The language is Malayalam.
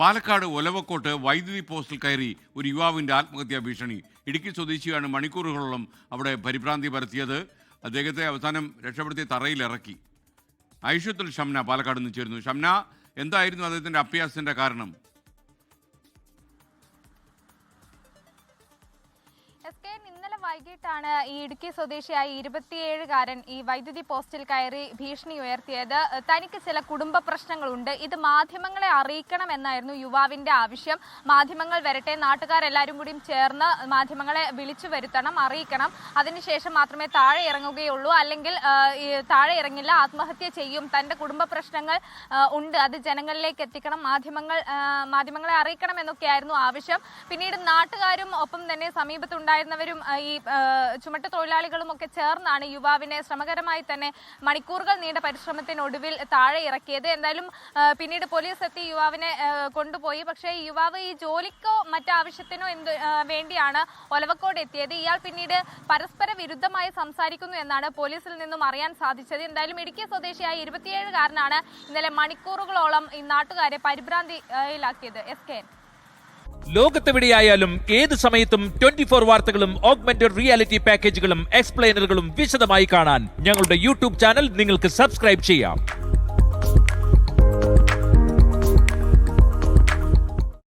പാലക്കാട് ഒലവക്കോട്ട് വൈദ്യുതി പോസ്റ്റിൽ കയറി ഒരു യുവാവിൻ്റെ ആത്മഹത്യാ ഭീഷണി. ഇടുക്കി സ്വദേശിയാണ് മണിക്കൂറുകളോളം അവിടെ പരിഭ്രാന്തി പരത്തിയത്. അദ്ദേഹത്തെ അവസാനം രക്ഷപ്പെടുത്തി തറയിലിറക്കി. ഐഷത്തുൽ ഷംന പാലക്കാട് നിന്ന് ചേരുന്നു. ഷംന, എന്തായിരുന്നു അദ്ദേഹത്തിൻ്റെ അഭ്യാസത്തിൻ്റെ കാരണം? ഇന്നലെ വൈകിട്ടാണ് ഈ ഇടുക്കി സ്വദേശിയായ 27-കാരൻ ഈ വൈദ്യുതി പോസ്റ്റിൽ കയറി ഭീഷണി ഉയർത്തിയത്. തനിക്ക് ചില കുടുംബ പ്രശ്നങ്ങളുണ്ട്, ഇത് മാധ്യമങ്ങളെ അറിയിക്കണമെന്നായിരുന്നു യുവാവിന്റെ ആവശ്യം. മാധ്യമങ്ങൾ വരട്ടെ, നാട്ടുകാരെല്ലാവരും കൂടി ചേർന്ന് മാധ്യമങ്ങളെ വിളിച്ചു വരുത്തണം, അറിയിക്കണം. അതിനുശേഷം മാത്രമേ താഴെ ഇറങ്ങുകയുള്ളൂ, അല്ലെങ്കിൽ താഴെ ഇറങ്ങില്ല, ആത്മഹത്യ ചെയ്യും. തന്റെ കുടുംബ പ്രശ്നങ്ങൾ ഉണ്ട്, അത് ജനങ്ങളിലേക്ക് എത്തിക്കണം, മാധ്യമങ്ങളെ അറിയിക്കണം എന്നൊക്കെയായിരുന്നു ആവശ്യം. പിന്നീട് നാട്ടുകാരും ഒപ്പം തന്നെ സമീപത്തുണ്ടായിരുന്നവരും ഈ ചുമട്ട് തൊഴിലാളികളും ഒക്കെ ചേർന്നാണ് യുവാവിനെ ശ്രമകരമായി തന്നെ മണിക്കൂറുകൾ നീണ്ട പരിശ്രമത്തിനൊടുവിൽ താഴെ ഇറക്കിയത്. എന്തായാലും പിന്നീട് പോലീസ് എത്തി യുവാവിനെ കൊണ്ടുപോയി. പക്ഷേ യുവാവ് ഈ ജോലിക്കോ മറ്റാവശ്യത്തിനോ വേണ്ടിയാണ് ഒലവക്കോട് എത്തിയത്. ഇയാൾ പിന്നീട് പരസ്പര വിരുദ്ധമായി സംസാരിക്കുന്നു എന്നാണ് പോലീസിൽ നിന്നും അറിയാൻ സാധിച്ചത്. എന്തായാലും ഇടുക്കി സ്വദേശിയായ 27-കാരനാണ് ഇന്നലെ മണിക്കൂറുകളോളം ഈ നാട്ടുകാരെ പരിഭ്രാന്തിയിലാക്കിയത്. SK ലോകത്തെവിടെയായാലും ഏത് സമയത്തും 24 വാർത്തകളും ഓഗ്മെന്റഡ് റിയാലിറ്റി പാക്കേജുകളും എക്സ്പ്ലെയിനറുകളും വിശദമായി കാണാൻ ഞങ്ങളുടെ യൂട്യൂബ് ചാനൽ നിങ്ങൾക്ക് സബ്സ്ക്രൈബ് ചെയ്യാം.